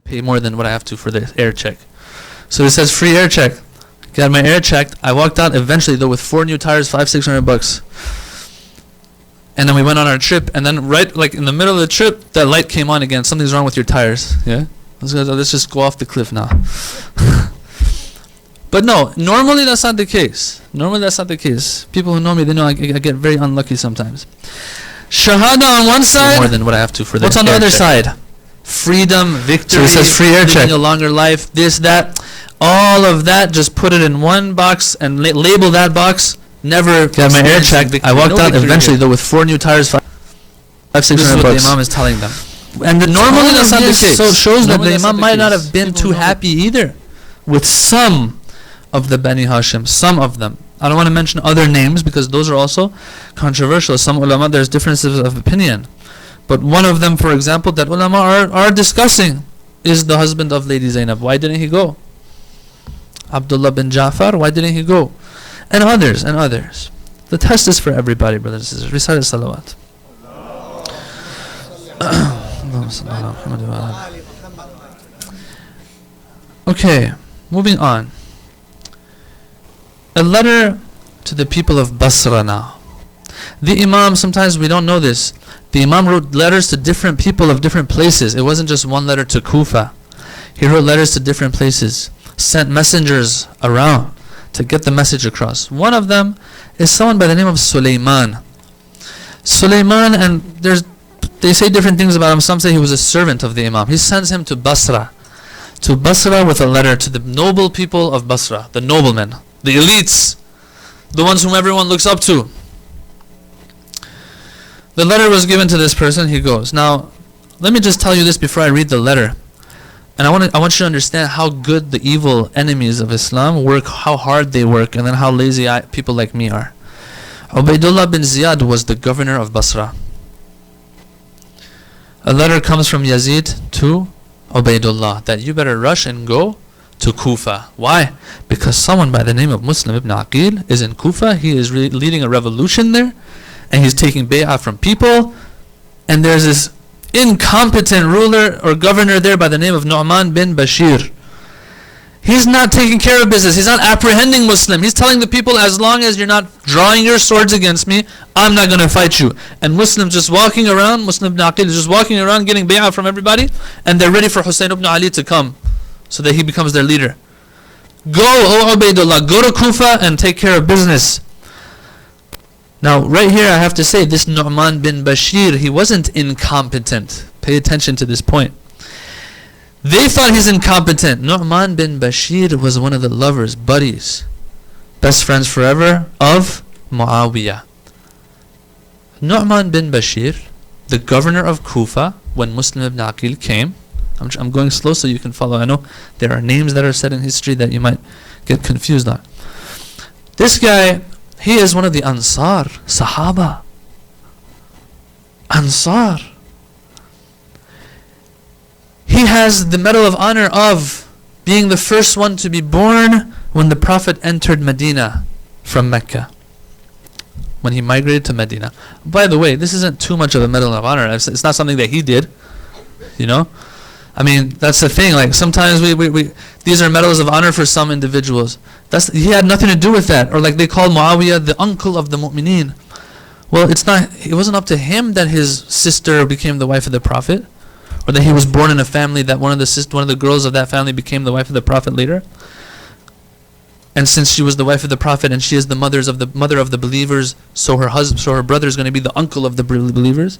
pay more than what I have to for the air check. So it says free air check. Got my air checked. I walked out eventually though with 4 new tires, $500-600. And then we went on our trip, and then right like in the middle of the trip, that light came on again. Something's wrong with your tires. Yeah? Let's just go off the cliff now. But no, normally that's not the case. Normally that's not the case. People who know me, they know I get very unlucky sometimes. Shahada on one side, more than what I have to for the. What's on the other side? Freedom, victory. So it says free air check. A longer life, this, that, all of that. Just put it in one box and label that box. Never got my air checked. I walked out eventually though with 4 new tires, $500-600. This is what the Imam is telling them. And normally that's not the case. So it shows that the Imam might not have been too happy either with some of the Bani Hashim, some of them. I don't want to mention other names because those are also controversial. Some ulama, there's differences of opinion. But one of them, for example, that ulama are discussing is the husband of Lady Zainab. Why didn't he go? Abdullah bin Ja'far, why didn't he go? And others, and others. The test is for everybody, brothers and sisters. Recite salawat. Okay, moving on. A letter to the people of Basra now. The Imam, sometimes we don't know this, the Imam wrote letters to different people of different places. It wasn't just one letter to Kufa. He wrote letters to different places, sent messengers around to get the message across. One of them is someone by the name of Sulaiman. Sulaiman, and they say different things about him. Some say he was a servant of the Imam. He sends him to Basra with a letter to the noble people of Basra, the noblemen, the elites, the ones whom everyone looks up to. The letter was given to this person. He goes. Now, let me just tell you this before I read the letter. And I want you to understand how good the evil enemies of Islam work, how hard they work, and then how lazy people like me are. Ubaidullah bin Ziyad was the governor of Basra. A letter comes from Yazid to Ubaidullah that you better rush and go to Kufa. Why? Because someone by the name of Muslim ibn Aqil is in Kufa. He is leading a revolution there, and he's taking bay'ah from people, and there's this incompetent ruler or governor there by the name of Nu'man bin Bashir. He's not taking care of business. He's not apprehending Muslim. He's telling the people, as long as you're not drawing your swords against me, I'm not going to fight you. And Muslims just walking around, Muslim ibn Aqil is just walking around getting bay'ah from everybody, and they're ready for Hussein ibn Ali to come so that he becomes their leader. Go, O Ubaidullah, go to Kufa and take care of business. Now, right here I have to say, this Nu'man bin Bashir, he wasn't incompetent. Pay attention to this point. They thought he's incompetent. Nu'man bin Bashir was one of the lovers, buddies, best friends forever of Muawiyah. Nu'man bin Bashir, the governor of Kufa, when Muslim ibn Aqil came, I'm going slow so you can follow. I know there are names that are said in history that you might get confused on. This guy, he is one of the Ansar, Sahaba. Ansar. He has the Medal of Honor of being the first one to be born when the Prophet entered Medina from Mecca, when he migrated to Medina. By the way, this isn't too much of a Medal of Honor. It's not something that he did, you know. I mean, that's the thing. Like sometimes we these are medals of honor for some individuals. He had nothing to do with that. Or like they call Muawiyah the uncle of the mu'mineen. Well, it wasn't up to him that his sister became the wife of the Prophet, or that he was born in a family that one of the girls of that family became the wife of the Prophet later. And since she was the wife of the Prophet and she is the mother of the believers, so her brother is going to be the uncle of the believers.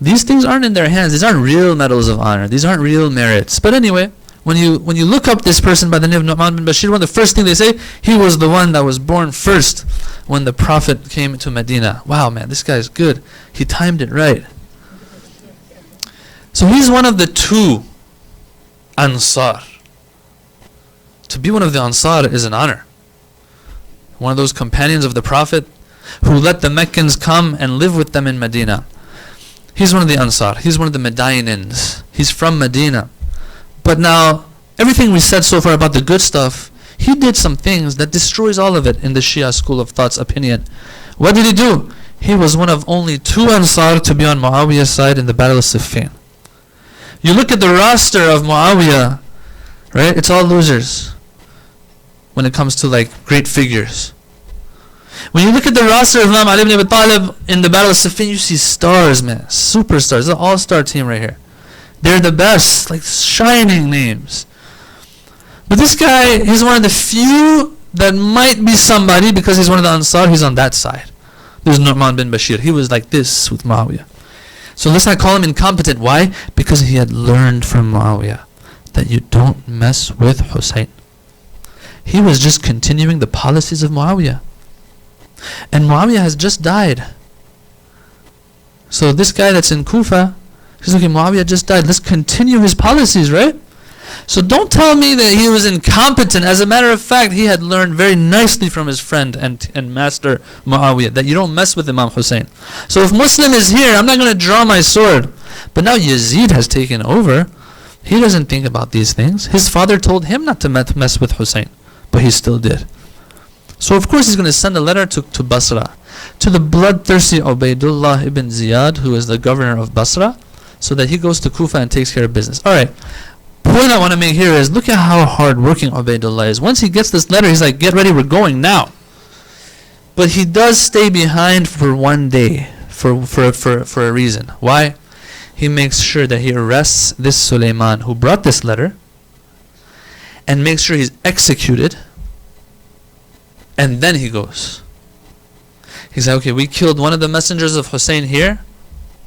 These things aren't in their hands. These aren't real medals of honor. These aren't real merits. But anyway, when you look up this person by the name of Nu'man bin Bashir, one of the first things they say, he was the one that was born first when the Prophet came to Medina. Wow, man, this guy's good. He timed it right. So he's one of the 2 Ansar. To be one of the Ansar is an honor. One of those companions of the Prophet who let the Meccans come and live with them in Medina. He's one of the Ansar. He's one of the Medinans. He's from Medina. But now, everything we said so far about the good stuff, he did some things that destroys all of it in the Shia school of thought's opinion. What did he do? He was one of only 2 Ansar to be on Muawiyah's side in the Battle of Siffin. You look at the roster of Muawiyah, right? It's all losers when it comes to like great figures. When you look at the roster of Imam Ali ibn Abi Talib in the Battle of Siffin, you see stars, man. Superstars. It's an all-star team right here. They're the best, like shining names. But this guy, he's one of the few that might be somebody because he's one of the Ansar. He's on that side. There's Nu'man bin Bashir. He was like this with Muawiyah. So let's not call him incompetent. Why? Because he had learned from Muawiyah that you don't mess with Hussein. He was just continuing the policies of Muawiyah. And Muawiyah has just died. So this guy that's in Kufa, he's looking, Muawiyah just died. Let's continue his policies, right? So don't tell me that he was incompetent. As a matter of fact, he had learned very nicely from his friend and master Muawiyah that you don't mess with Imam Hussein. So if Muslim is here, I'm not going to draw my sword. But now Yazid has taken over. He doesn't think about these things. His father told him not to mess with Hussein, but he still did. So of course he's going to send a letter to Basra, to the bloodthirsty Ubaydullah ibn Ziyad, who is the governor of Basra, so that he goes to Kufa and takes care of business. Alright, point I want to make here is, look at how hard-working Ubaydullah is. Once he gets this letter, he's like, get ready, we're going now. But he does stay behind for one day, for a reason. Why? He makes sure that he arrests this Suleiman who brought this letter, and makes sure he's executed, and then he goes. He's like, okay, we killed one of the messengers of Hussein here,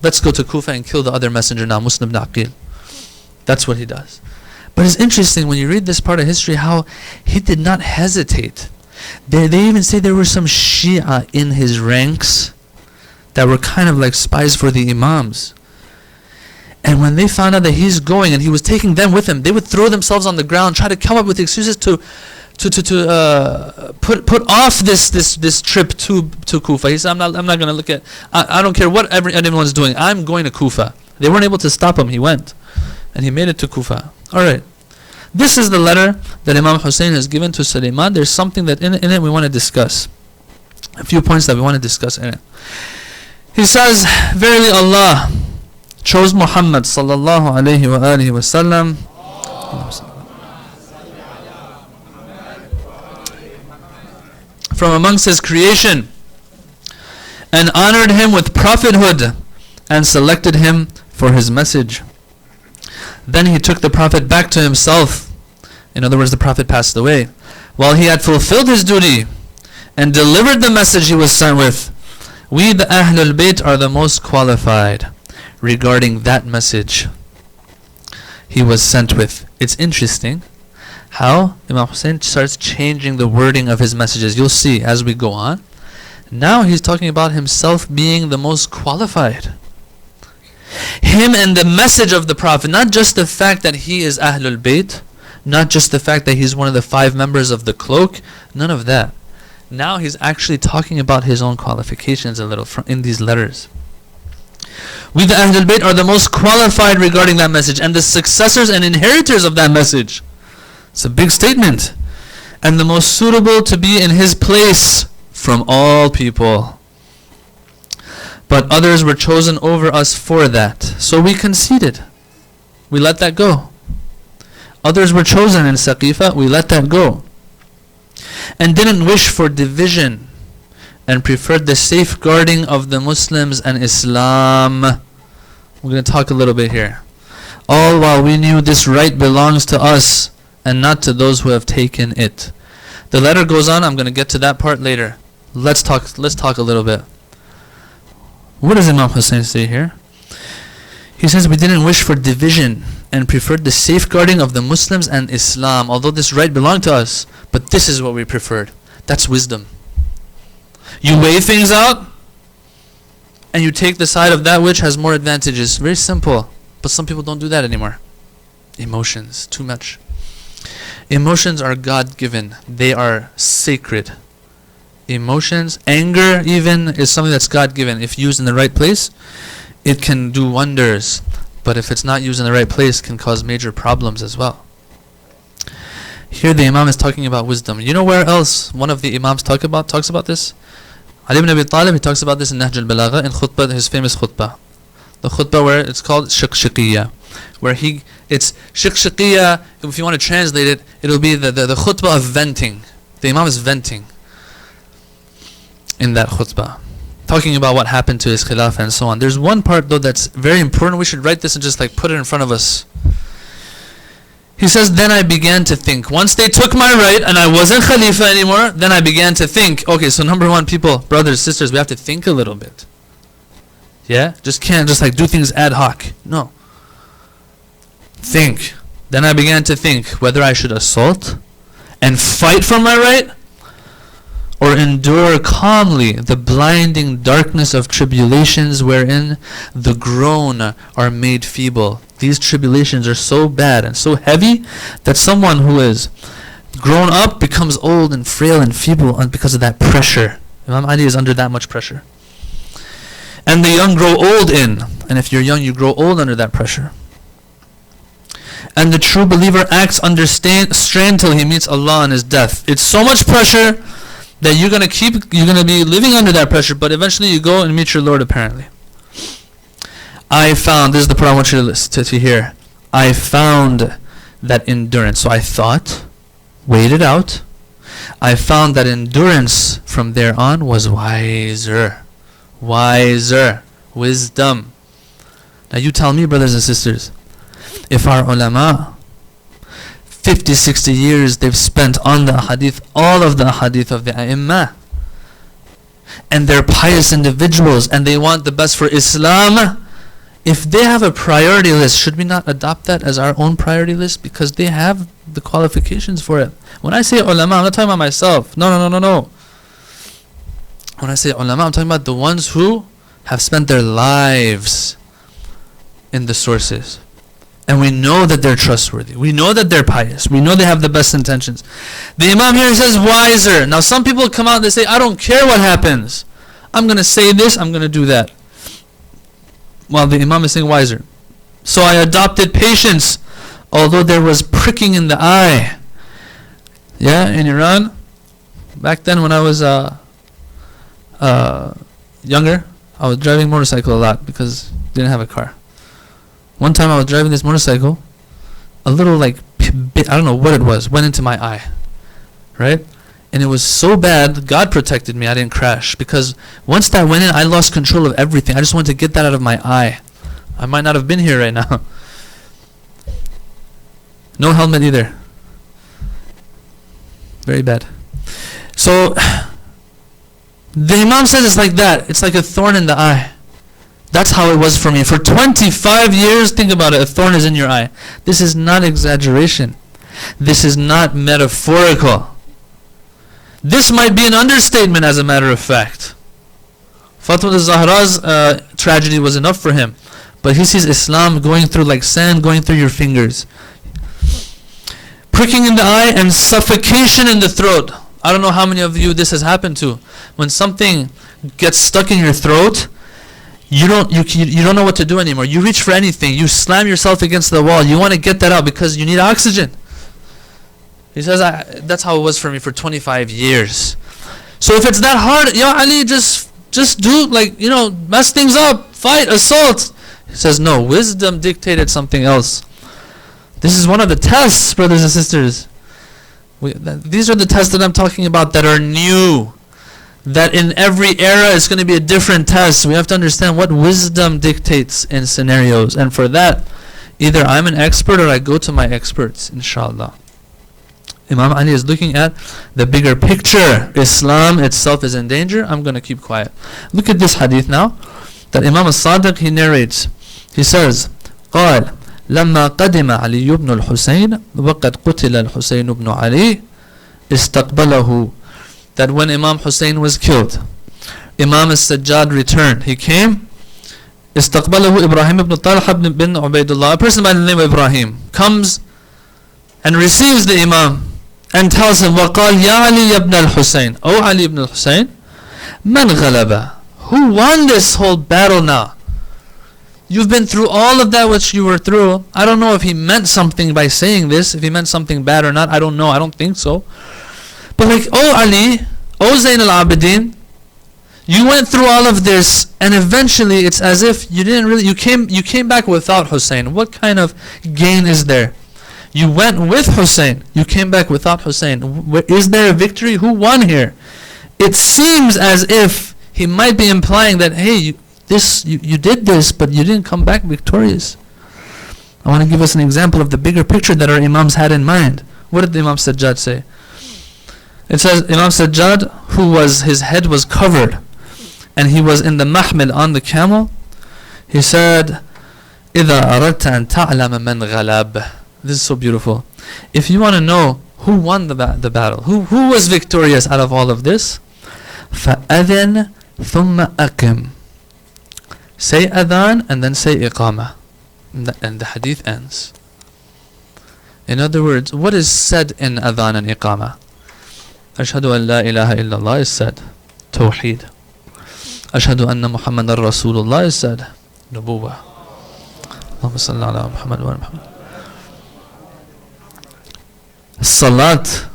let's go to Kufa and kill the other messenger now, Muslim ibn Aqil. That's what he does. But it's interesting when you read this part of history how he did not hesitate. They even say there were some Shia in his ranks that were kind of like spies for the Imams. And when they found out that he's going and he was taking them with him, they would throw themselves on the ground, try to come up with excuses to put off this trip to Kufa. He said, I'm not going to look at, I don't care what anyone's doing. I'm going to Kufa. They weren't able to stop him. He went. And he made it to Kufa. Alright. This is the letter that Imam Hussein has given to Suleiman. There's something that in it we want to discuss. A few points that we want to discuss in it. He says, verily Allah chose Muhammad sallallahu alayhi wa alihi wa sallam from amongst his creation, and honored him with prophethood, and selected him for his message. Then he took the prophet back to himself. In other words, the prophet passed away, while he had fulfilled his duty and delivered the message he was sent with. We, the Ahlul Bayt, are the most qualified regarding that message he was sent with. It's interesting how Imam Hussein starts changing the wording of his messages. You'll see as we go on. Now he's talking about himself being the most qualified. Him and the message of the Prophet, not just the fact that he is Ahlul Bayt, not just the fact that he's one of the 5 members of the cloak, none of that. Now he's actually talking about his own qualifications a little in these letters. We, the Ahlul Bayt, are the most qualified regarding that message, and the successors and inheritors of that message. It's a big statement. And the most suitable to be in his place from all people. But others were chosen over us for that. So we conceded. We let that go. Others were chosen in Saqifa. We let that go. And didn't wish for division, and preferred the safeguarding of the Muslims and Islam. We're going to talk a little bit here. All while we knew this right belongs to us, and not to those who have taken it. The letter goes on. I'm going to get to that part later. Let's talk a little bit. What does Imam Hussein say here? He says, we didn't wish for division and preferred the safeguarding of the Muslims and Islam, although this right belonged to us, but this is what we preferred. That's wisdom. You weigh things out and you take the side of that which has more advantages. Very simple. But some people don't do that anymore. Emotions, too much. Emotions are God-given. They are sacred. Emotions, anger even, is something that's God-given. If used in the right place, it can do wonders. But if it's not used in the right place, it can cause major problems as well. Here the Imam is talking about wisdom. You know where else one of the Imams talks about this? Ali ibn Abi Talib, he talks about this in Nahj al-Balagha, in khutbah, his famous khutbah. The khutbah where it's called Shiqshaqiyya. where it's shiqshaqiyya. If you want to translate it, it'll be the khutbah of venting. The Imam is venting in that khutbah, talking about what happened to his khilafah and so on. There's one part though that's very important. We should write this and just like put it in front of us. He says, then I began to think. Once they took my right and I wasn't Khalifa anymore, then I began to think. Okay, so number one, people, brothers, sisters, we have to think a little bit. Yeah? Can't just like do things ad hoc. No. Think. Then I began to think whether I should assault and fight for my right, or endure calmly the blinding darkness of tribulations wherein the grown are made feeble. These tribulations are so bad and so heavy that someone who is grown up becomes old and frail and feeble because of that pressure. Imam Ali is under that much pressure. And the young grow old in. And if you're young, you grow old under that pressure. And the true believer acts under strain till he meets Allah on his death. It's so much pressure that you're going to be living under that pressure, but eventually you go and meet your Lord apparently. I found, this is the part I want you to hear. I found that endurance. So I thought, weighed it out. I found that endurance from there on was wiser. Wisdom. Now you tell me, brothers and sisters, if our ulama, 50, 60 years they've spent on the hadith, all of the hadith of the A'immah, and they're pious individuals and they want the best for Islam, if they have a priority list, should we not adopt that as our own priority list? Because they have the qualifications for it. When I say ulama, I'm not talking about myself. No. When I say ulama, I'm talking about the ones who have spent their lives in the sources. And we know that they're trustworthy. We know that they're pious. We know they have the best intentions. The Imam here says wiser. Now some people come out and they say, I don't care what happens. I'm going to say this, I'm going to do that. While the Imam is saying wiser. So I adopted patience, although there was pricking in the eye. Yeah, in Iran, back then when I was younger, I was driving motorcycle a lot because I didn't have a car. One time I was driving this motorcycle, a little bit, I don't know what it was, went into my eye, right? And it was so bad, God protected me, I didn't crash. Because once that went in, I lost control of everything. I just wanted to get that out of my eye. I might not have been here right now. No helmet either. Very bad. So, the Imam says it's like that. It's like a thorn in the eye. That's how it was for me. For 25 years, think about it, a thorn is in your eye. This is not exaggeration. This is not metaphorical. This might be an understatement, as a matter of fact. Fatima al-Zahra's tragedy was enough for him. But he sees Islam going through like sand going through your fingers. Pricking in the eye and suffocation in the throat. I don't know how many of you this has happened to. When something gets stuck in your throat, you don't know what to do anymore. You reach for anything. You slam yourself against the wall. You want to get that out because you need oxygen. He says, that's how it was for me for 25 years. So if it's that hard, Ya Ali, just do, mess things up, fight, assault. He says, no, wisdom dictated something else. This is one of the tests, brothers and sisters. These are the tests that I'm talking about that are new. That in every era is going to be a different test. We have to understand what wisdom dictates in scenarios. And for that, either I'm an expert or I go to my experts, inshallah. Imam Ali is looking at the bigger picture. Islam itself is in danger. I'm going to keep quiet. Look at this hadith now. That Imam al-Sadiq, he narrates. He says, قال لما قدم علي بن الحسين وقد قتل الحسين بن علي استقبله. That when Imam Hussein was killed, Imam al-Sajjad returned. He came. استقبله إبراهيم بن طلحة بن عبيد الله. A person by the name of Ibrahim comes and receives the Imam and tells him, وقال يا علي بن الحسين, O Ali ibn al-Husayn, من غلب? Who won this whole battle now? You've been through all of that which you were through. I don't know if he meant something by saying this, if he meant something bad or not. I don't know. I don't think so. But O Ali, O Zayn al-Abidin, You went through all of this, and eventually it's as if you didn't really, you came back without Hussein. What kind of gain is there? You went with Hussein, you came back without Hussein. Is there a victory? Who won here? It seems as if he might be implying that, hey, you did this, but you didn't come back victorious. I want to give us an example of the bigger picture that our Imams had in mind. What did Imam Sajjad say? It says, Imam Sajjad, his head was covered, and he was in the mahmil on the camel. He said, إِذَا أَرَدْتَ أَن تَعْلَمَ مَنْ غَلَبَ. This is so beautiful. If you want to know who won the battle, who was victorious out of all of this, فَأَذِنْ ثُمَّ أَقِمْ. Say adhan and then say iqamah. And the hadith ends. In other words, what is said in adhan and iqamah? Ashhadu an la ilaha illallah is said. Tawheed. Ashhadu anna Muhammadan Rasulullah is said. Nubuwah. Allahumma salli ala Muhammad wa Muhammad. Salat,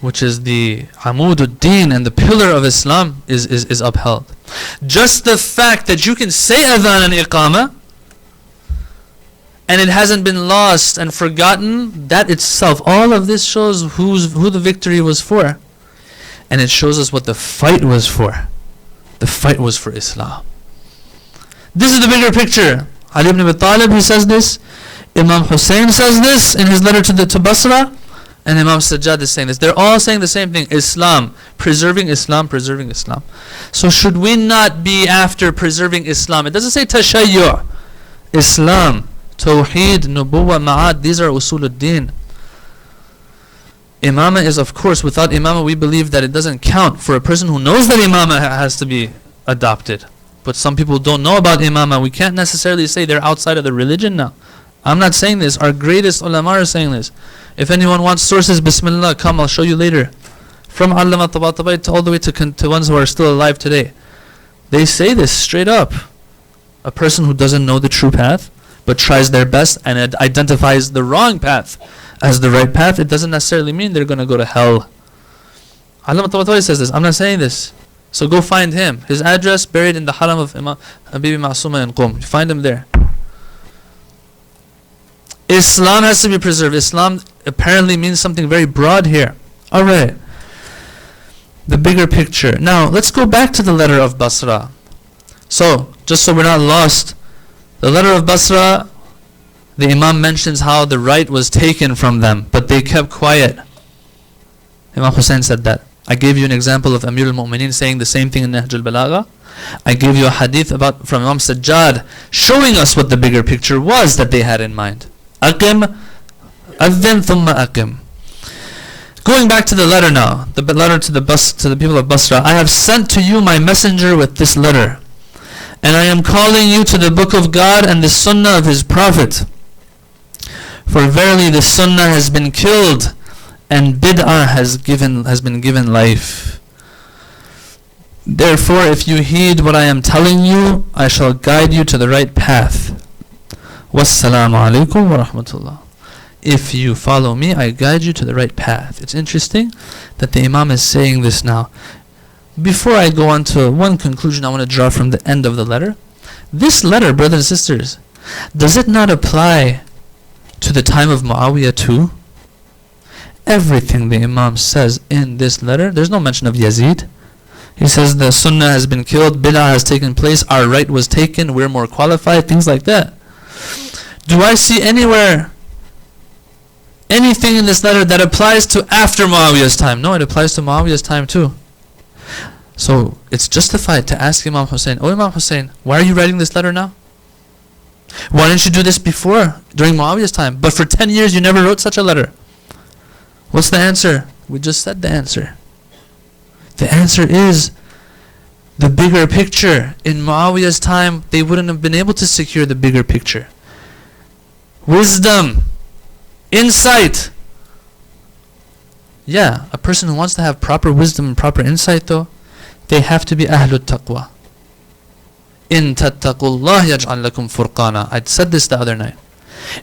which is the Amud-ud-Din and the pillar of Islam, is upheld. Just the fact that you can say adhan and iqamah and it hasn't been lost and forgotten, that itself, all of this shows who the victory was for. And it shows us what the fight was for. The fight was for Islam. This is the bigger picture. Ali ibn Abi Talib, he says this. Imam Hussein says this in his letter to Basra. And Imam Sajjad is saying this. They're all saying the same thing. Islam. Preserving Islam, preserving Islam. So should we not be after preserving Islam? It doesn't say tashayyu'. Islam. Tawheed, Nubuwah, Ma'ad, these are usul-ud-din. Imamah is, of course, without Imamah we believe that it doesn't count for a person who knows that Imamah has to be adopted. But some people don't know about Imamah. We can't necessarily say they're outside of the religion now. I'm not saying this. Our greatest ulama are saying this. If anyone wants sources, Bismillah, come, I'll show you later. From Allama Tabatabai all the way to ones who are still alive today. They say this straight up. A person who doesn't know the true path, but tries their best and identifies the wrong path as the right path, it doesn't necessarily mean they're going to go to hell. Allama Tabatabai says this. I'm not saying this. So go find him. His address buried in the haram of Imam Bibi Ma'suma in Qum. Find him there. Islam has to be preserved. Islam apparently means something very broad here. Alright. The bigger picture. Now, let's go back to the letter of Basra. So, just so we're not lost, the letter of Basra, the Imam mentions how the right was taken from them, but they kept quiet. Imam Hussein said that. I gave you an example of Amir al-Mu'mineen saying the same thing in Nahj al-Balagha. I gave you a hadith from Imam Sajjad showing us what the bigger picture was that they had in mind. Aqim, adhin thumma aqim. Going back to the letter now, the letter to the people of Basra. I have sent to you my messenger with this letter, and I am calling you to the book of God and the sunnah of his prophet. For verily the sunnah has been killed, and bid'ah has been given life. Therefore, if you heed what I am telling you, I shall guide you to the right path. Wassalamu alaikum wa rahmatullah. If you follow me, I guide you to the right path. It's interesting that the Imam is saying this now. Before I go on to one conclusion I want to draw from the end of the letter. This letter, brothers and sisters, does it not apply to the time of Muawiyah too? Everything the Imam says in this letter, there's no mention of Yazid. He says the sunnah has been killed, bid'ah has taken place, our right was taken, we're more qualified, things like that. Do I see anywhere anything in this letter that applies to after Muawiyah's time? No, it applies to Muawiyah's time too. So it's justified to ask Imam Hussein, oh Imam Hussein, why are you writing this letter now? Why didn't you do this before, during Muawiyah's time? But for 10 years you never wrote such a letter. What's the answer? We just said the answer. The answer is the bigger picture. In Muawiyah's time, they wouldn't have been able to secure the bigger picture. Wisdom, insight. Yeah, a person who wants to have proper wisdom and proper insight though, they have to be Ahlul Taqwa. In tattaqullah yaj'al lakum furqana. I said this the other night.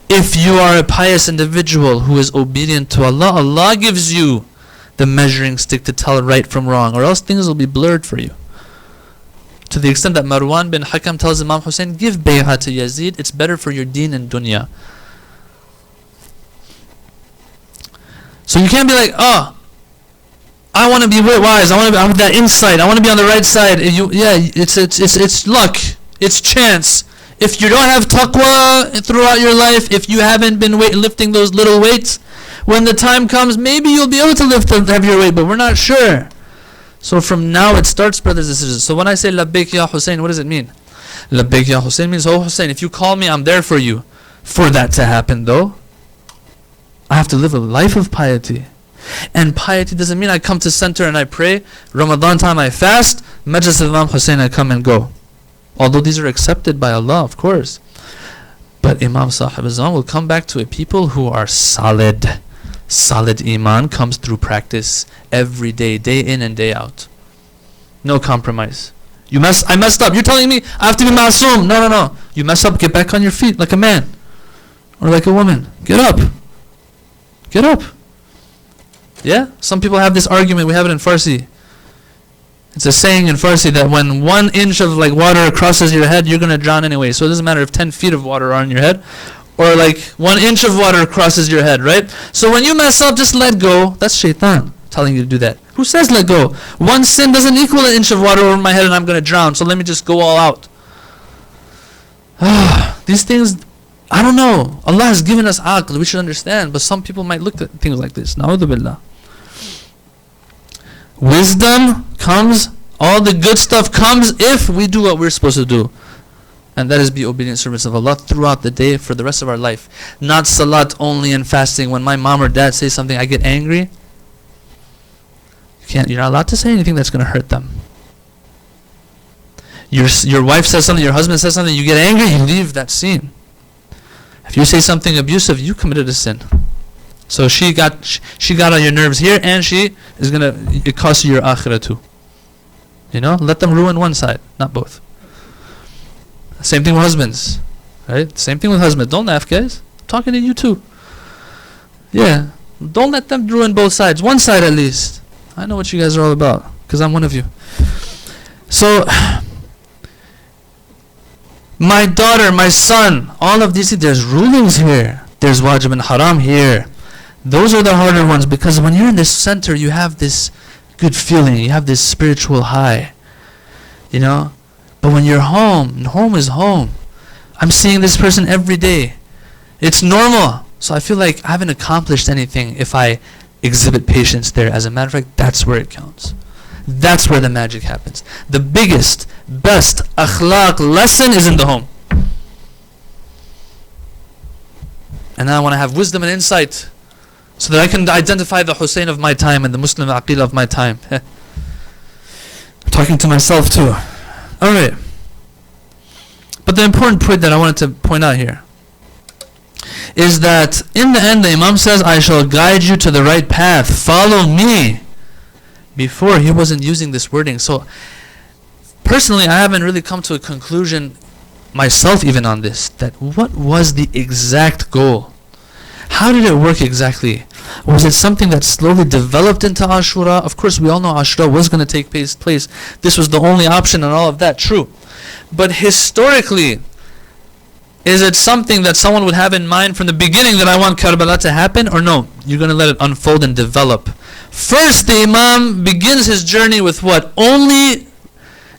If you are a pious individual who is obedient to Allah, Allah gives you the measuring stick to tell right from wrong, or else things will be blurred for you. To the extent that Marwan bin Hakam tells Imam Hussein, give bay'ah to Yazid, it's better for your deen and dunya. So you can't be like, oh, I want to be wise, I want that insight, I want to be on the right side. It's luck, it's chance. If you don't have taqwa throughout your life, if you haven't been lifting those little weights, when the time comes, maybe you'll be able to lift the heavier weight, but we're not sure. So from now it starts, brothers and sisters. So when I say labbaik ya Hussein, what does it mean? Labbaik ya Hussein means, oh Hussein, if you call me, I'm there for you. For that to happen though, I have to live a life of piety. And piety doesn't mean I come to center and I pray. Ramadan time I fast. Majlis of Imam Hussein I come and go. Although these are accepted by Allah, of course. But Imam Sahib Azam will come back to a people who are solid. Solid iman comes through practice every day, day in and day out. No compromise. I messed up. You're telling me I have to be masoom. No. You mess up, get back on your feet like a man. Or like a woman. Get up. Get up. Yeah? Some people have this argument, we have it in Farsi. It's a saying in Farsi that when 1 inch of water crosses your head, you're going to drown anyway. So it doesn't matter if 10 feet of water are on your head, or 1 inch of water crosses your head, right? So when you mess up, just let go. That's shaitan telling you to do that. Who says let go? One sin doesn't equal 1 inch of water over my head and I'm going to drown, so let me just go all out. These things, I don't know. Allah has given us aql, we should understand, but some people might look at things like this. Na'udhu billah. Wisdom comes, all the good stuff comes if we do what we're supposed to do. And that is be obedient servants of Allah throughout the day for the rest of our life. Not salat only and fasting. When my mom or dad say something, I get angry. You're not allowed to say anything that's going to hurt them. Your wife says something, your husband says something, you get angry, you leave that scene. If you say something abusive, you committed a sin. So she got on your nerves here, and it costs you your akhirah too. Let them ruin one side, not both. Same thing with husbands, right? Same thing with husbands. Don't laugh, guys. I'm talking to you too. Yeah, don't let them ruin both sides. One side at least. I know what you guys are all about, because I'm one of you. So, my daughter, my son, all of these things, there's rulings here. There's wajib and haram here. Those are the harder ones, because when you're in this center, you have this good feeling. You have this spiritual high. But when you're home is home. I'm seeing this person every day. It's normal. So I feel like I haven't accomplished anything if I exhibit patience there. As a matter of fact, that's where it counts. That's where the magic happens. The biggest, best akhlaq lesson is in the home. And now I want to have wisdom and insight so that I can identify the Hussein of my time and the Muslim aqil of my time. I'm talking to myself too. Alright. But the important point that I wanted to point out here is that in the end the Imam says, I shall guide you to the right path. Follow me. Before, he wasn't using this wording. So personally, I haven't really come to a conclusion myself even on this, that what was the exact goal? How did it work exactly? Was it something that slowly developed into Ashura? Of course, we all know Ashura was going to take place. This was the only option and all of that, true. But historically, is it something that someone would have in mind from the beginning that I want Karbala to happen? Or no, you're going to let it unfold and develop? First, the Imam begins his journey with what? Only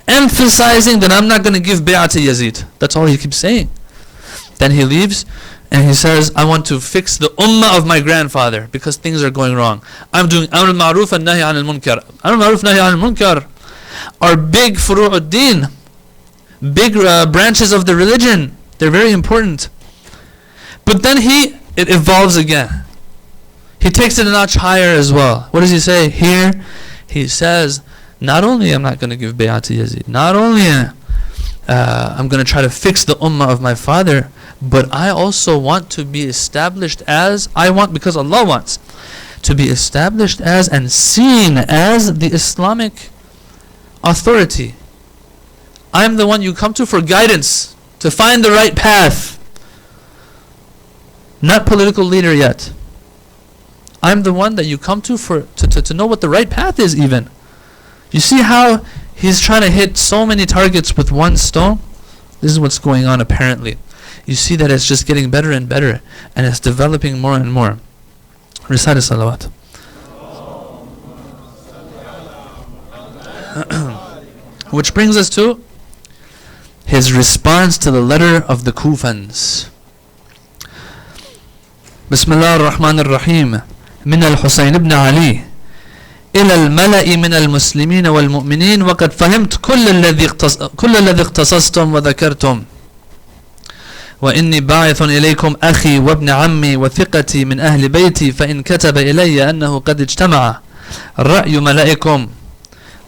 emphasizing that I'm not going to give bay'ah to Yazid. That's all he keeps saying. Then he leaves and he says, I want to fix the ummah of my grandfather because things are going wrong. I'm doing Amr al-Ma'ruf and Nahi al-Munkar. Amr al-Ma'ruf, Nahi al-Munkar are big furu'ud-din, big branches of the religion. They're very important. But then it evolves again. He takes it a notch higher as well. What does he say? Here, he says, not only I'm not going to give bay'ah to Yazid, not only I'm going to try to fix the ummah of my father, but I also want to be established as, because Allah wants, to be established as and seen as the Islamic authority. I'm the one you come to for guidance, to find the right path. Not political leader yet. I'm the one that you come to to know what the right path is even. You see how He's trying to hit so many targets with one stone. This is what's going on apparently. You see that it's just getting better and better, and it's developing more and more. Recite salawat. Which brings us to his response to the letter of the Kufans. Bismillah ar-Rahman ar-Rahim. من الحسين بن علي إلى الملأ من المسلمين والمؤمنين وقد فهمت كل الذي اختصصتم وذكرتم وإني باعث إليكم أخي وابن عمي وثقتي من أهل بيتي فإن كتب إلي أنه قد اجتمع رأي ملائكم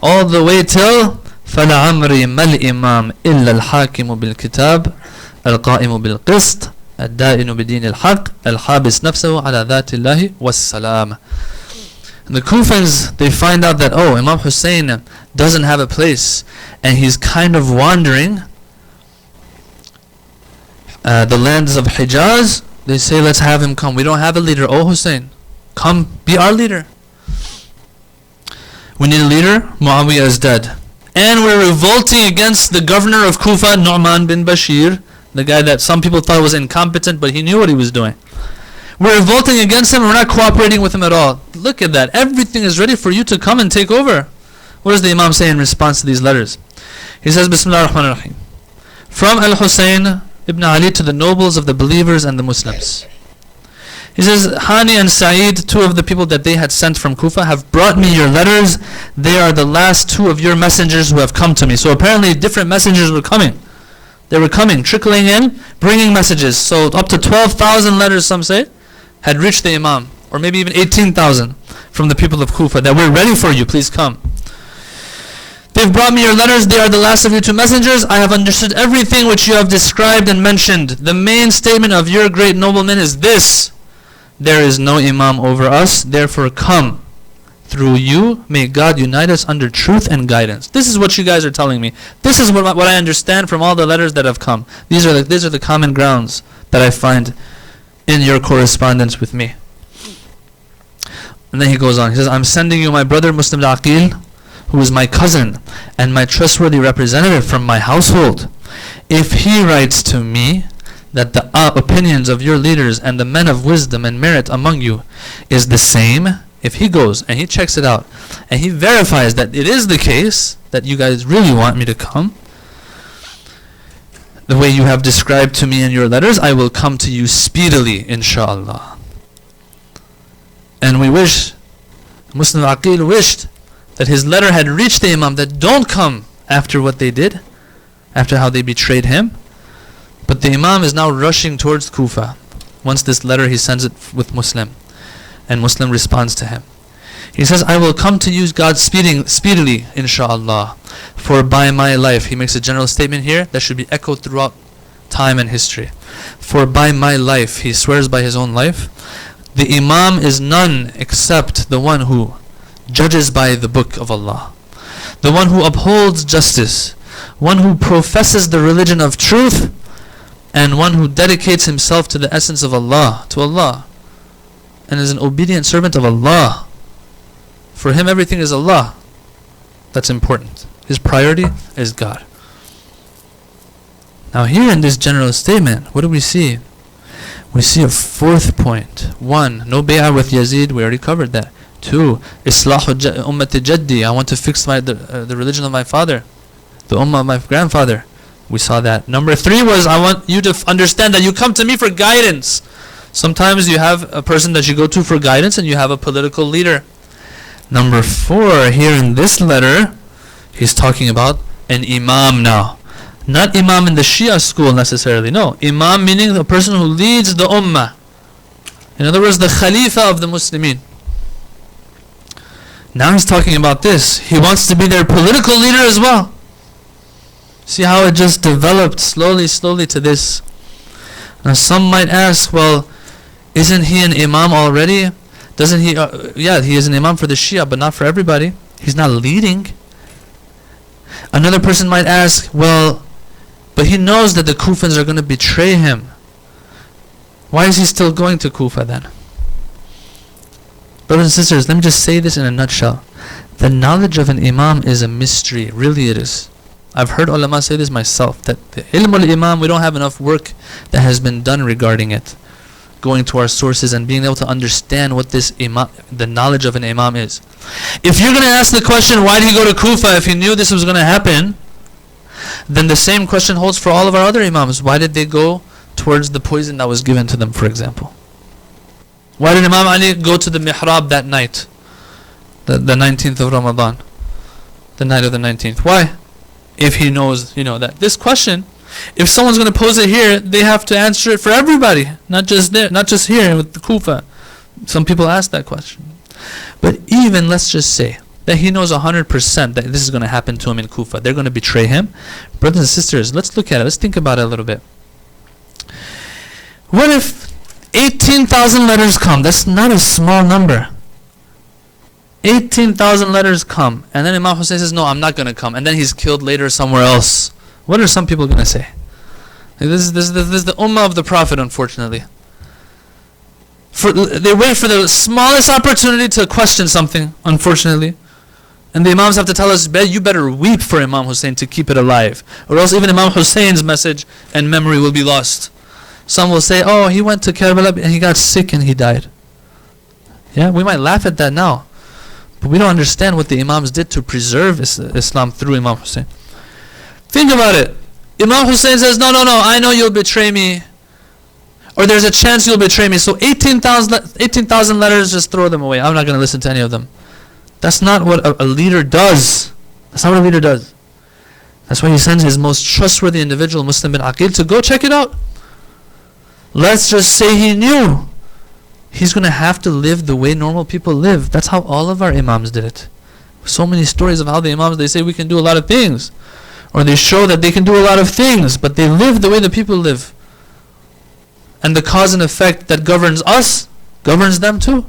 all the way till فلعمري ما الإمام إلا الحاكم بالكتاب القائم بالقسط الدائن بدين الحق الحابس نفسه على ذات الله والسلام. The Kufans, they find out that, oh, Imam Hussein doesn't have a place and he's kind of wandering the lands of Hijaz. They say, let's have him come. We don't have a leader. Oh, Hussein, come be our leader. We need a leader. Muawiyah is dead. And we're revolting against the governor of Kufa, Nu'man bin Bashir, the guy that some people thought was incompetent, but he knew what he was doing. We're revolting against him, we're not cooperating with him at all. Look at that. Everything is ready for you to come and take over. What does the Imam say in response to these letters? He says, Bismillah ar-Rahman ar-Rahim. From Al-Husayn ibn Ali to the nobles of the believers and the Muslims. He says, Hani and Sa'id, two of the people that they had sent from Kufa, have brought me your letters. They are the last two of your messengers who have come to me. So apparently different messengers were coming. They were coming, trickling in, bringing messages. So up to 12,000 letters, some say, had reached the Imam, or maybe even 18,000 from the people of Kufa, that we're ready for you, please come. They've brought me your letters, they are the last of your two messengers. I have understood everything which you have described and mentioned. The main statement of your great noblemen is this: there is no Imam over us, therefore come. Through you, may God unite us under truth and guidance. This is what you guys are telling me. This is what I understand from all the letters that have come. These are the common grounds that I find in your correspondence with me. And then he goes on. He says, I'm sending you my brother Muslim al-Aqil, who is my cousin and my trustworthy representative from my household. If he writes to me that the opinions of your leaders and the men of wisdom and merit among you is the same, if he goes and he checks it out and he verifies that it is the case, that you guys really want me to come, the way you have described to me in your letters, I will come to you speedily, inshallah. And we wish, Muslim Aqil wished that his letter had reached the Imam, that don't come after what they did, after how they betrayed him. But the Imam is now rushing towards Kufa. Once this letter, he sends it with Muslim, and Muslim responds to him. He says, I will come to use God speedily, inshallah. For by my life, he makes a general statement here that should be echoed throughout time and history. For by my life, he swears by his own life, the Imam is none except the one who judges by the book of Allah, the one who upholds justice, one who professes the religion of truth, and one who dedicates himself to the essence of Allah, to Allah, and is an obedient servant of Allah. For him everything is Allah. That's important. His priority is God. Now here in this general statement, what do we see? We see a fourth point. 1, no bay'ah with Yazid, we already covered that. 2, Islahu ummati jaddi, I want to fix the religion of my father, the ummah of my grandfather. We saw that. Number 3 was, I want you to understand that you come to me for guidance. Sometimes you have a person that you go to for guidance and you have a political leader. Number 4, here in this letter, he's talking about an Imam now. Not Imam in the Shia school necessarily, no. Imam meaning the person who leads the Ummah. In other words, the Khalifa of the Muslimin. Now he's talking about this. He wants to be their political leader as well. See how it just developed slowly to this. Now some might ask, well, isn't he an Imam already? Doesn't he, yeah, he is an Imam for the Shia, but not for everybody. He's not leading. Another person might ask, well, but he knows that the Kufans are going to betray him. Why is he still going to Kufa then? Brothers and sisters, let me just say this in a nutshell. The knowledge of an imam is a mystery. Really it is. I've heard ulama say this myself, that the ilm al-imam, we don't have enough work that has been done regarding it. Going to our sources and being able to understand what this imam, the knowledge of an imam is. If you're going to ask the question, why did he go to Kufa if he knew this was going to happen? Then the same question holds for all of our other imams. Why did they go towards the poison that was given to them, for example? Why did Imam Ali go to the mihrab that night? The 19th of Ramadan. The night of the 19th. Why? If he knows, that this question, if someone's going to pose it here, they have to answer it for everybody, not just there, not just here with the Kufa. Some people ask that question. But even, let's just say, that he knows 100% that this is going to happen to him in Kufa. They're going to betray him. Brothers and sisters, let's look at it. Let's think about it a little bit. What if 18,000 letters come? That's not a small number. 18,000 letters come, and then Imam Hussein says, no, I'm not going to come, and then he's killed later somewhere else. What are some people going to say? This is the ummah of the Prophet, unfortunately. They wait for the smallest opportunity to question something, unfortunately. And the Imams have to tell us, you better weep for Imam Hussein to keep it alive, or else even Imam Hussein's message and memory will be lost. Some will say, oh, he went to Karbala and he got sick and he died. Yeah, we might laugh at that now. But we don't understand what the Imams did to preserve Islam through Imam Hussein. Think about it. Imam Hussein says, no, I know you'll betray me. Or there's a chance you'll betray me. So 18,000 letters, just throw them away. I'm not going to listen to any of them. That's not what a leader does. That's not what a leader does. That's why he sends his most trustworthy individual, Muslim bin Aqil, to go check it out. Let's just say he knew. He's going to have to live the way normal people live. That's how all of our imams did it. So many stories of how the imams, they say we can do a lot of things. Or they show that they can do a lot of things, but they live the way the people live. And the cause and effect that governs us, governs them too.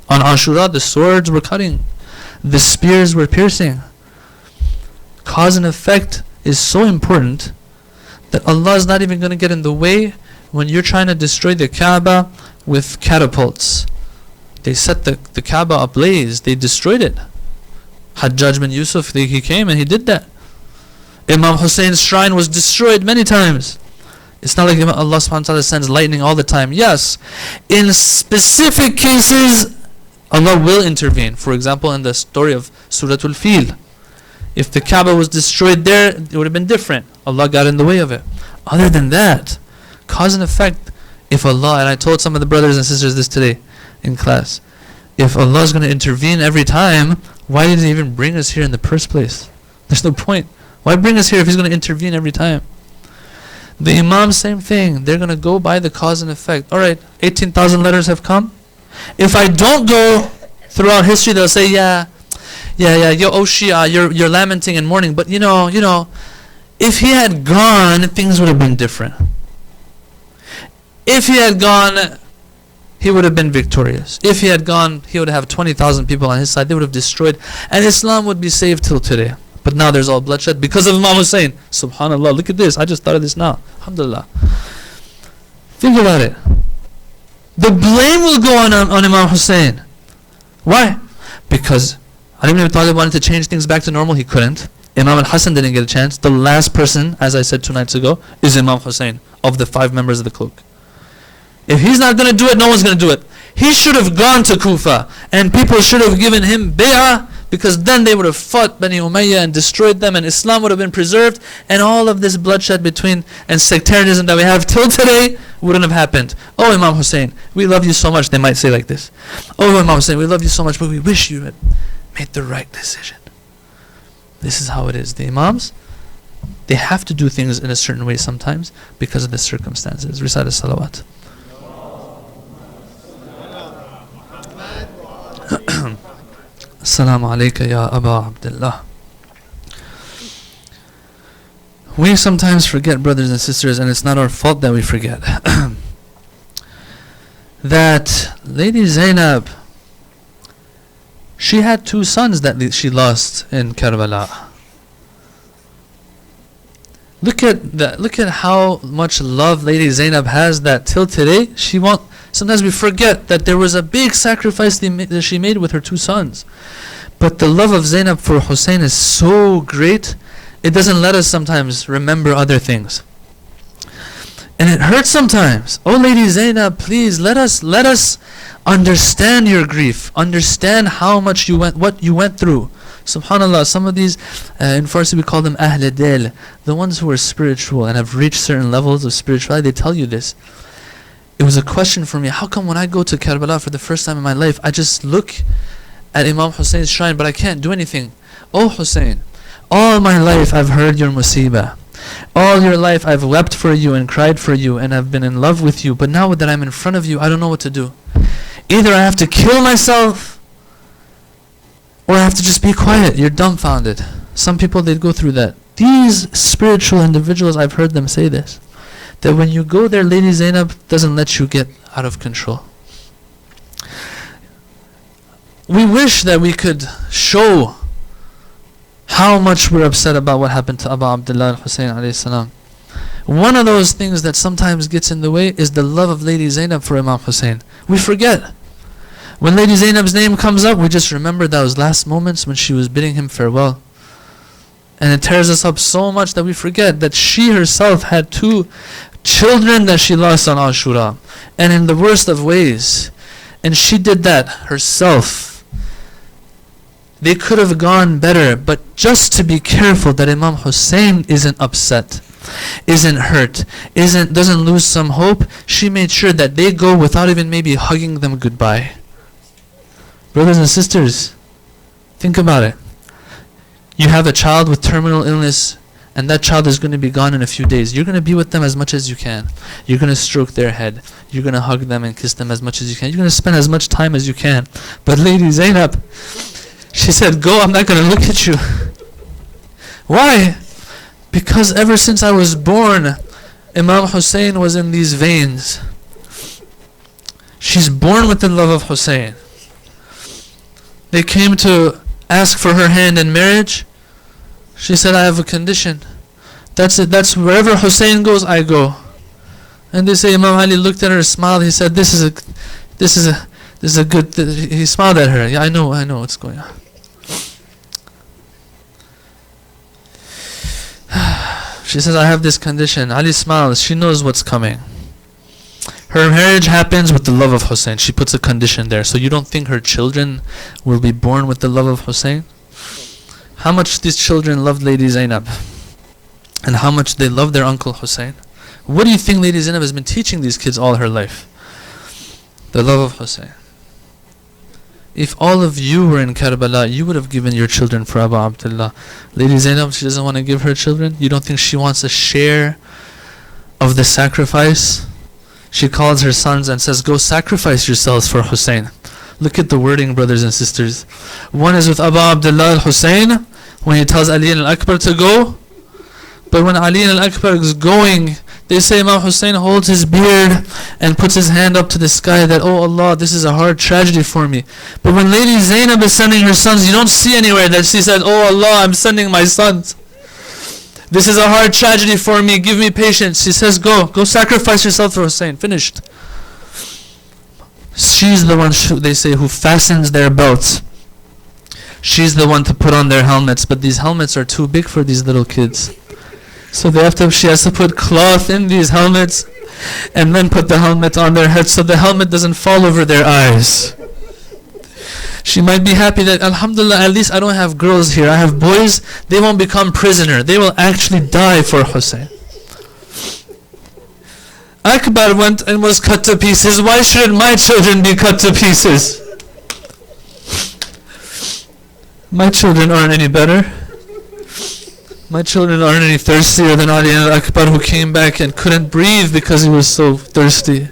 On Ashura, the swords were cutting. The spears were piercing. Cause and effect is so important that Allah is not even going to get in the way when you're trying to destroy the Kaaba with catapults. They set the Kaaba ablaze. They destroyed it. Hajjaj bin Yusuf, he came and he did that. Imam Hussein's shrine was destroyed many times. It's not like Allah subhanahu wa ta'ala sends lightning all the time. Yes, in specific cases, Allah will intervene. For example, in the story of Suratul Fil. If the Kaaba was destroyed there, it would have been different. Allah got in the way of it. Other than that, cause and effect, if Allah, and I told some of the brothers and sisters this today in class, if Allah is going to intervene every time, why did He even bring us here in the first place? There's no point. Why bring us here if He's going to intervene every time? The Imam, same thing. They're going to go by the cause and effect. Alright, 18,000 letters have come. If I don't go throughout history, they'll say, yo, Shia, you're lamenting and mourning. But you know, if he had gone, things would have been different. If he had gone, he would have been victorious. If he had gone, he would have 20,000 people on his side. They would have destroyed, and Islam would be saved till today. But now there's all bloodshed because of Imam Hussein. Subhanallah, look at this. I just thought of this now. Alhamdulillah. Think about it. The blame will go on Imam Hussein. Why? Because Ali ibn Abi Talib wanted to change things back to normal. He couldn't. Imam al-Hassan didn't get a chance. The last person, as I said 2 nights ago, is Imam Hussein, of the 5 members of the cloak. If he's not going to do it, no one's going to do it. He should have gone to Kufa, and people should have given him bay'ah, because then they would have fought Bani Umayyah and destroyed them, and Islam would have been preserved, and all of this bloodshed between and sectarianism that we have till today wouldn't have happened. Oh, Imam Hussein, we love you so much. They might say like this. Oh, Imam Hussein, we love you so much, but we wish you had made the right decision. This is how it is. The Imams, they have to do things in a certain way sometimes because of the circumstances. Recite as-salawat. Assalamu alayka ya Aba Abdullah. We sometimes forget, brothers and sisters, and it's not our fault that we forget, that Lady Zainab, she had 2 sons that she lost in Karbala. Look at how much love Lady Zainab has, that till today sometimes we forget that there was a big sacrifice that she made with her 2 sons. But the love of Zainab for Hussein is so great, it doesn't let us sometimes remember other things. And it hurts sometimes. Oh Lady Zainab, please let us understand your grief. Understand how much what you went through. SubhanAllah, some of these, in Farsi we call them Ahl Dil, the ones who are spiritual and have reached certain levels of spirituality, they tell you this. It was a question for me, how come when I go to Karbala for the first time in my life, I just look at Imam Hussein's shrine, but I can't do anything? Oh Hussein, all my life I've heard your musibah. All your life I've wept for you and cried for you and I've been in love with you, but now that I'm in front of you, I don't know what to do. Either I have to kill myself, or I have to just be quiet. You're dumbfounded. Some people, they go through that. These spiritual individuals, I've heard them say this, that when you go there, Lady Zainab doesn't let you get out of control. We wish that we could show how much we're upset about what happened to Abu Abdullah al-Hussein alayhi salam. One of those things that sometimes gets in the way is the love of Lady Zainab for Imam Hussein. We forget. When Lady Zainab's name comes up, we just remember those last moments when she was bidding him farewell. And it tears us up so much that we forget that she herself had 2 children that she lost on Ashura, and in the worst of ways. And she did that herself. They could have gone better, but just to be careful that Imam Hussein isn't upset, isn't hurt, doesn't lose some hope, she made sure that they go without even maybe hugging them goodbye. Brothers and sisters, think about it. You have a child with terminal illness, and that child is going to be gone in a few days. You're going to be with them as much as you can. You're going to stroke their head. You're going to hug them and kiss them as much as you can. You're going to spend as much time as you can. But Lady Zainab, she said, go, I'm not going to look at you. Why? Because ever since I was born, Imam Hussein was in these veins. She's born with the love of Hussein. They came to ask for her hand in marriage. She said, I have a condition. That's it. That's wherever Hussein goes, I go. And they say Imam Ali looked at her, smiled. He said, this is a good. He smiled at her. Yeah, I know what's going on. She says, I have this condition. Ali smiles. She knows what's coming. Her marriage happens with the love of Hussein. She puts a condition there. So you don't think her children will be born with the love of Hussein? How much these children loved Lady Zainab, and how much they loved their uncle Hussein. What do you think Lady Zainab has been teaching these kids all her life? The love of Hussein. If all of you were in Karbala, you would have given your children for Abu Abdullah. Lady Zainab, she doesn't want to give her children. You don't think she wants a share of the sacrifice? She calls her sons and says, go sacrifice yourselves for Hussein. Look at the wording, brothers and sisters. One is with Abu Abdullah al-Hussein, when he tells Ali al-Akbar to go. But when Ali al-Akbar is going, they say Imam Hussein holds his beard and puts his hand up to the sky that, oh Allah, this is a hard tragedy for me. But when Lady Zainab is sending her sons, you don't see anywhere that she said, oh Allah, I'm sending my sons. This is a hard tragedy for me, give me patience. She says, go sacrifice yourself for Hussein. Finished. She's the one, they say, who fastens their belts. She's the one to put on their helmets, but these helmets are too big for these little kids. So she has to put cloth in these helmets and then put the helmet on their heads so the helmet doesn't fall over their eyes. She might be happy that, alhamdulillah, at least I don't have girls here. I have boys. They won't become prisoner. They will actually die for Hussein. Akbar went and was cut to pieces. Why shouldn't my children be cut to pieces? My children aren't any better. My children aren't any thirstier than Ali al-Akbar, who came back and couldn't breathe because he was so thirsty.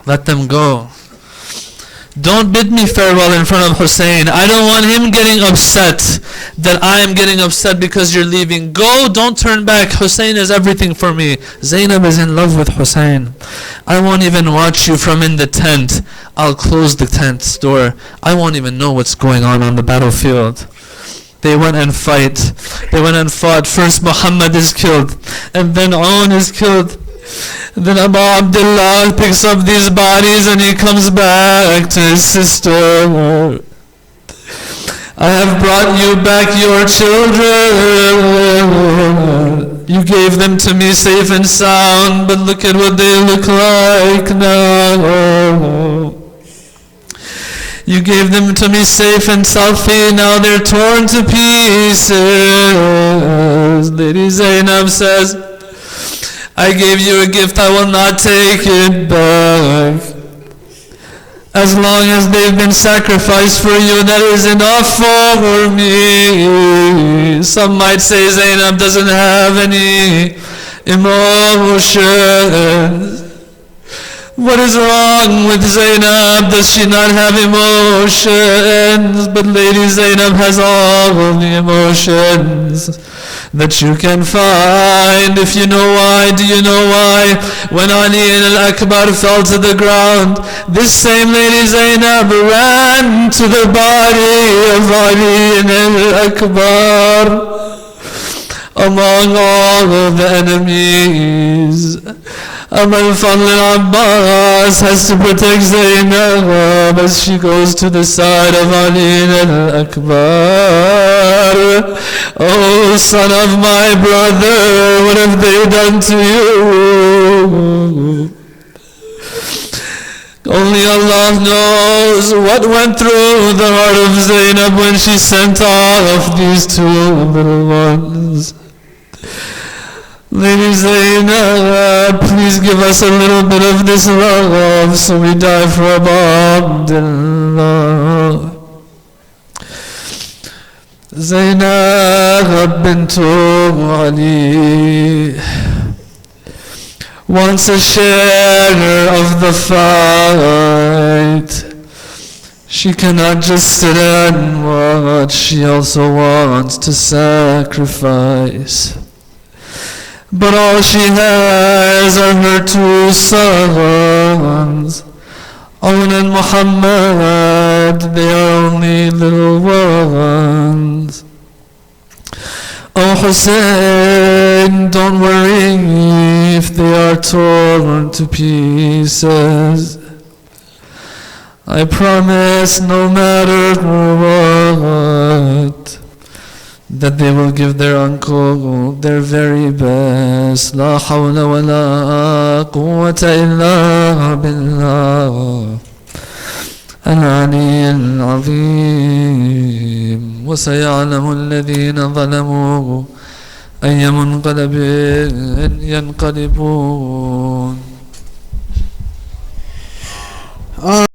Let them go. Don't bid me farewell in front of Hussein. I don't want him getting upset that I am getting upset because you're leaving. Go, don't turn back. Hussein is everything for me. Zainab is in love with Hussein. I won't even watch you from in the tent. I'll close the tent's door. I won't even know what's going on the battlefield. They went and fight. They went and fought. First Muhammad is killed, and then Aun is killed. Then Abu Abdullah picks up these bodies and he comes back to his sister. I have brought you back your children. You gave them to me safe and sound, but look at what they look like now. You gave them to me safe and healthy, now they're torn to pieces. Lady Zainab says, I gave you a gift, I will not take it back. As long as they've been sacrificed for you, that is enough for me. Some might say Zainab doesn't have any emotions. What is wrong with Zainab? Does she not have emotions? But Lady Zainab has all of the emotions that you can find. If you know why, do you know why? When Ali al-Akbar fell to the ground, this same Lady Zainab ran to the body of Ali al-Akbar among all of the enemies. Amal Fadl al-Abbas has to protect Zainab as she goes to the side of Ali al-Akbar. Oh, son of my brother, what have they done to you? Only Allah knows what went through the heart of Zainab when she sent off these two little ones. Lady Zainab, please give us a little bit of this love so we die for Abdullah. Zainab bint Ali wants a share of the fight. She cannot just sit and watch, she also wants to sacrifice. But all she has are her two sons, Amin and Muhammad. They are only little ones. Oh Hussein, don't worry if they are torn to pieces. I promise no matter what, that they will give their uncle their very best. La hawla wa la quwwata illa billah al-ali al-azim. Wa sayalamu alladhina zalamu ayya munqalabin yanqalibun.